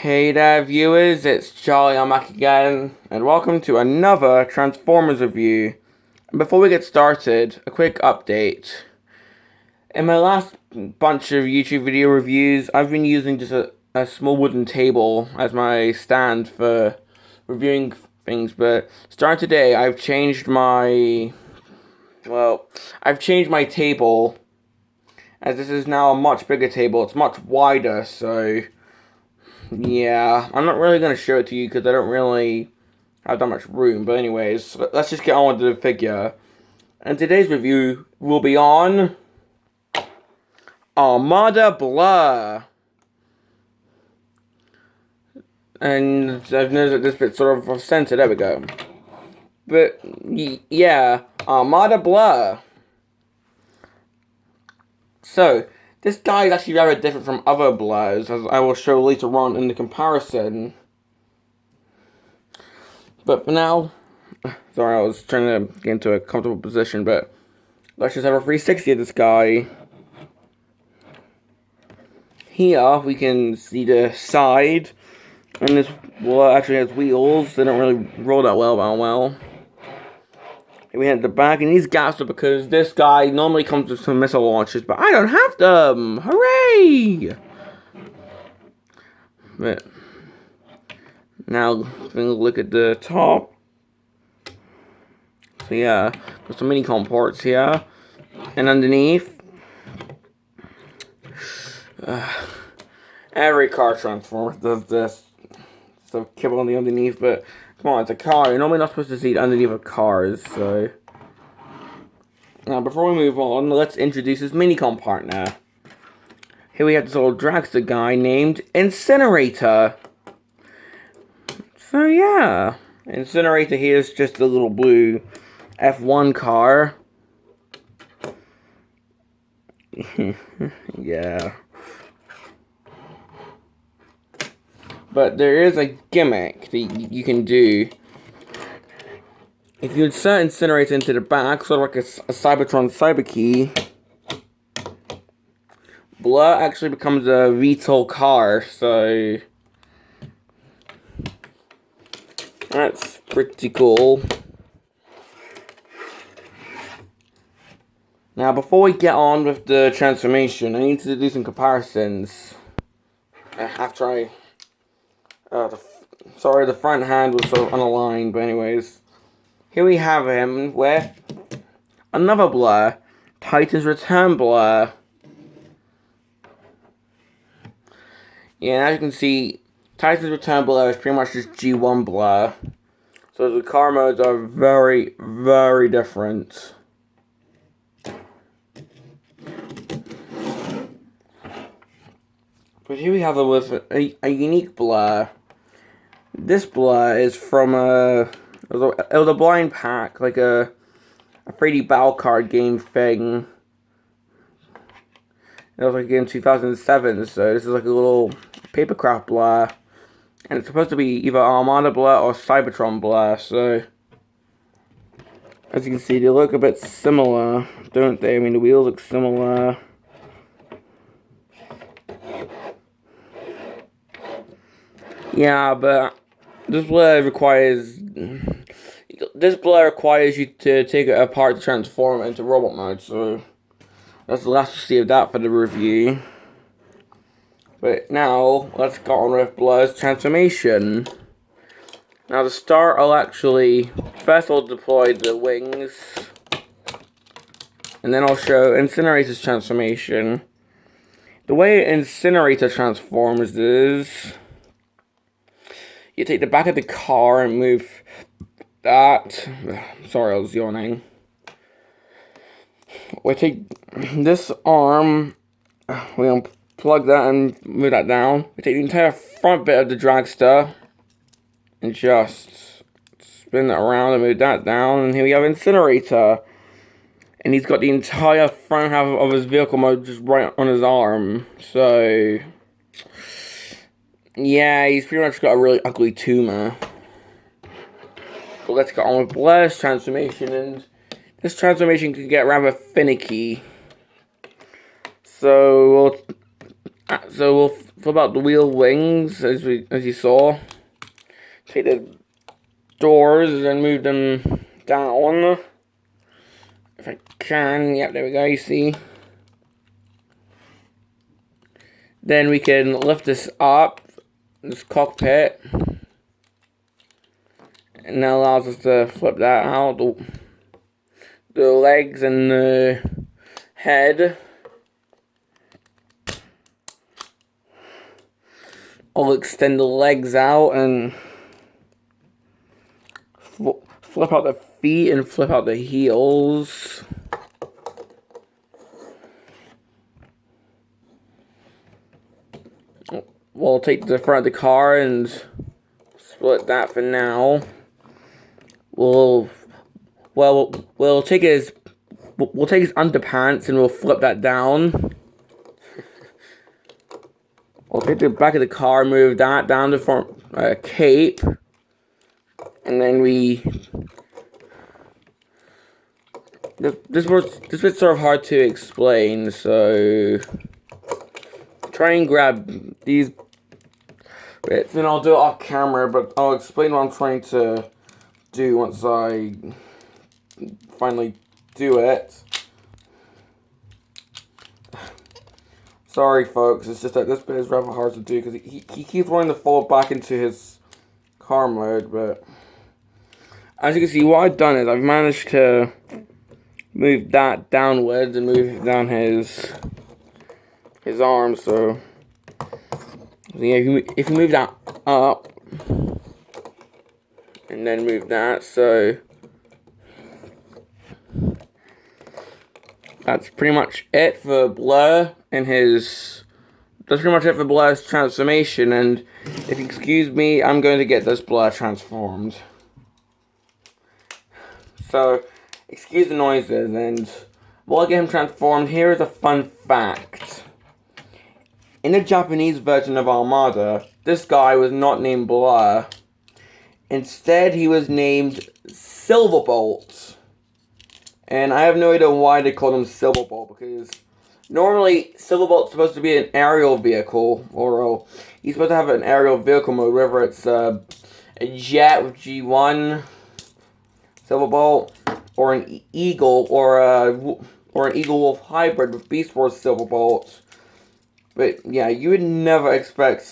Hey there viewers, it's Charlie, I'm back again, and welcome to another Transformers review. And before we get started, a quick update. In my last bunch of YouTube video reviews, I've been using just a small wooden table as my stand for reviewing things, but starting today, I've changed my table, as this is now a much bigger table. It's much wider, so yeah, I'm not really going to show it to you because I don't really have that much room. But anyways, let's just get on with the figure. And today's review will be on Armada Blurr. And I've noticed that this bit's sort of off-center. There we go. But yeah, Armada Blurr. So, this guy is actually very different from other Blurs, as I will show later on in the comparison. But for now, sorry, I was trying to get into a comfortable position, but let's just have a 360 of this guy. Here, we can see the side, and this actually has wheels. They don't really roll that well. We had the back, and these gaps are because this guy normally comes with some missile launchers, but I don't have them! Hooray! But now, look at the top. So yeah, got some mini-com ports here, and underneath. Every car Transformer does this. So kibble on the underneath, but come on, it's a car. You're normally not supposed to see it underneath of cars, so. Now, before we move on, let's introduce his mini-com partner. Here we have this little dragster guy named Incinerator. So, yeah. Incinerator here is just a little blue F1 car. Yeah. But there is a gimmick that you can do. If you insert Incinerator into the back, sort of like a Cybertron Cyberkey, Blur actually becomes a VTOL car, so that's pretty cool. Now, before we get on with the transformation, I need to do some comparisons. After I sorry, the front hand was sort of unaligned, but anyways. Here we have him with another Blur, Titan's Return Blur. Yeah, and as you can see, Titan's Return Blur is pretty much just G1 Blur. So the car modes are very, very different. But here we have him with a unique Blur. This Blur is from it was a blind pack, like a 3D battle card game thing. It was like in 2007, so this is like a little papercraft Blur. And it's supposed to be either Armada Blur or Cybertron Blur, so as you can see, they look a bit similar, don't they? I mean, the wheels look similar. Yeah, but this Blur requires you to take it apart to transform it into robot mode, so that's the last we'll see of that for the review. But now, let's get on with Blur's transformation. Now to start, first I'll deploy the wings, and then I'll show Incinerator's transformation. The way Incinerator transforms is, you take the back of the car and move that. Sorry, I was yawning. We take this arm, we unplug that and move that down. We take the entire front bit of the dragster and just spin it around and move that down. And here we have Incinerator. And he's got the entire front half of his vehicle mode just right on his arm. So yeah, he's pretty much got a really ugly tumor. But let's get on with Blur's transformation, and this transformation can get rather finicky. So we'll flip out the wheel wings as you saw. Take the doors and move them down. If I can, yep, there we go, you see. Then we can lift this up, this cockpit. And that allows us to flip that out. The legs and the head. I'll extend the legs out and flip out the feet and flip out the heels. We'll take the front of the car and split that for now. We'll take his underpants and we'll flip that down. We'll take the back of the car, move that down to front cape, and then this bit's sort of hard to explain, so try and grab these bits, and I'll do it off camera, but I'll explain what I'm trying to do once I finally do it. Sorry folks, it's just that this bit is rather hard to do because he keeps wanting to fall back into his car mode, but as you can see, what I've done is I've managed to move that downwards and move down his arms, so yeah, if you move that up and then move that, so that's pretty much it for Blurr and his. That's pretty much it for Blurr's transformation. And if you excuse me, I'm going to get this Blurr transformed. So, excuse the noises, and while I get him transformed, here is a fun fact. In the Japanese version of Armada, this guy was not named Blurr. Instead, he was named Silverbolt. And I have no idea why they called him Silverbolt, because normally Silverbolt's supposed to be an aerial vehicle, or he's supposed to have an aerial vehicle mode, whether it's a jet with G1 Silverbolt, or an Eagle, or an Eagle Wolf hybrid with Beast Wars Silverbolt. But yeah, you would never expect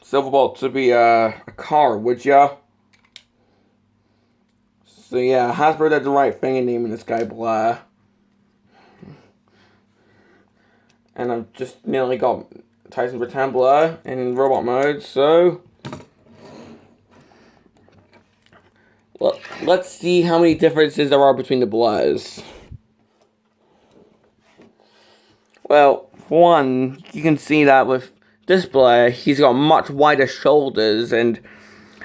Silverbolt to be a car, would ya? So yeah, Hasbro did the right thing in naming this guy Blurr. And I've just nearly got Tyson Pretend Blurr in robot mode, so let's see how many differences there are between the Blurrs. Well, for one, you can see that with this Blurr, he's got much wider shoulders, and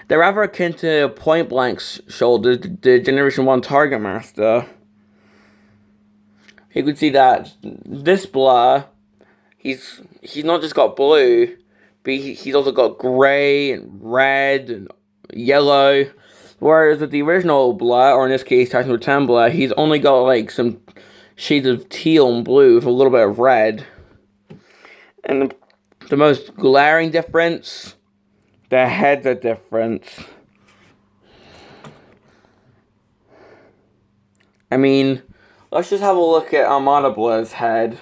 they're rather akin to Point Blank's shoulders, the Generation 1 Target Master. You can see that this Blurr, he's not just got blue, but he's also got grey and red and yellow. Whereas with the original Blurr, or in this case Tyson Pretend Blurr, he's only got like some shades of teal and blue with a little bit of red. And the most glaring difference, their heads are different. I mean, let's just have a look at Armada Blurr's head.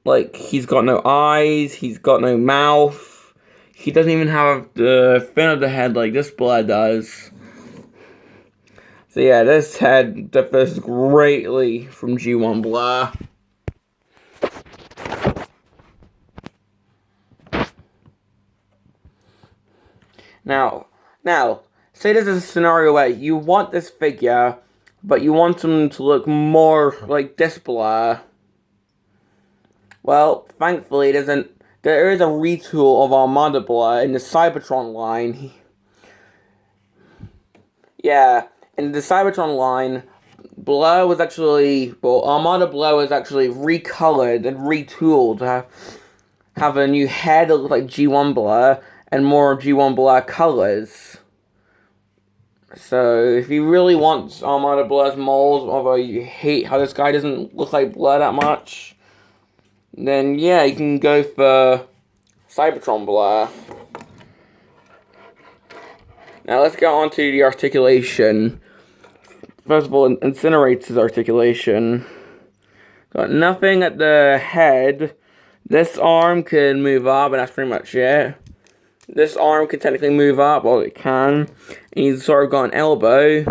Like, he's got no eyes, he's got no mouth. He doesn't even have the fin of the head like this Blurr does. So yeah, this head differs greatly from G1 Blurr. Now, say there's a scenario where you want this figure, but you want him to look more like this Blurr. Well, thankfully, there is a retool of Armada Blurr in the Cybertron line. Yeah. In the Cybertron line, Armada Blurr was actually recolored and retooled to have a new head that looked like G1 Blurr and more G1 Blurr colors. So if he really wants Armada Blurr's moles, although you hate how this guy doesn't look like Blur that much, then yeah, you can go for Cybertron Blur. Now let's get on to the articulation. First of all, Incinerator's articulation. Got nothing at the head. This arm can move up, and that's pretty much it. This arm can technically move up, well it can. And he's sort of got an elbow.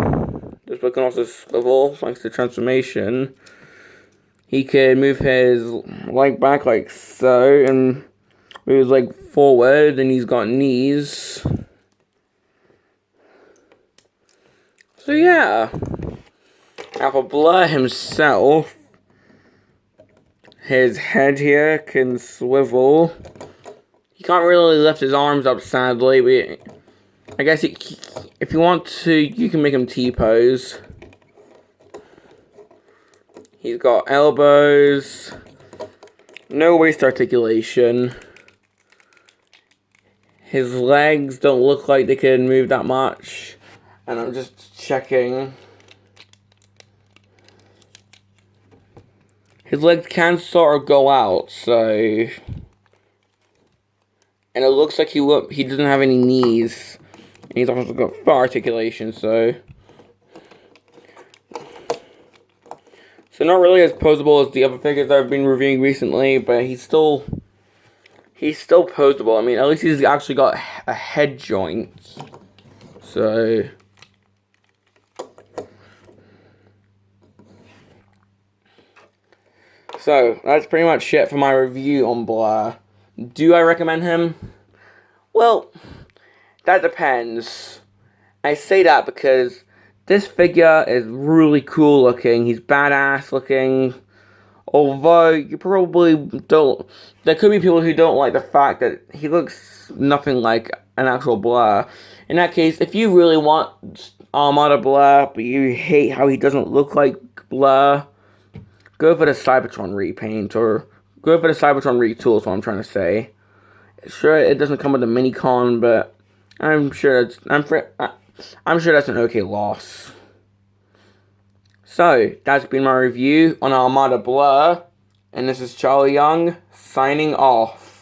Just looking off the swivel, thanks to transformation. He can move his leg back like so, and move his leg forward, and he's got knees. So yeah. Now for Blur himself, his head here can swivel. He can't really lift his arms up, sadly, but I guess if you want to, you can make him T-pose. He's got elbows, no waist articulation. His legs don't look like they can move that much. And I'm just checking. His legs can sort of go out, so... And it looks like he doesn't have any knees. And he's also got foot articulation, so... So not really as posable as the other figures I've been reviewing recently, but he's still posable. I mean, at least he's actually got a head joint. So... So, that's pretty much it for my review on Blur. Do I recommend him? Well, that depends. I say that because this figure is really cool looking. He's badass looking. Although, you probably don't... There could be people who don't like the fact that he looks nothing like an actual Blur. In that case, if you really want Armada Blur, but you hate how he doesn't look like Blur, go for the Cybertron repaint, or go for the Cybertron retool is what I'm trying to say. Sure, it doesn't come with a mini-con, but I'm sure that's an okay loss. So, that's been my review on Armada Blur, and this is Charlie Young, signing off.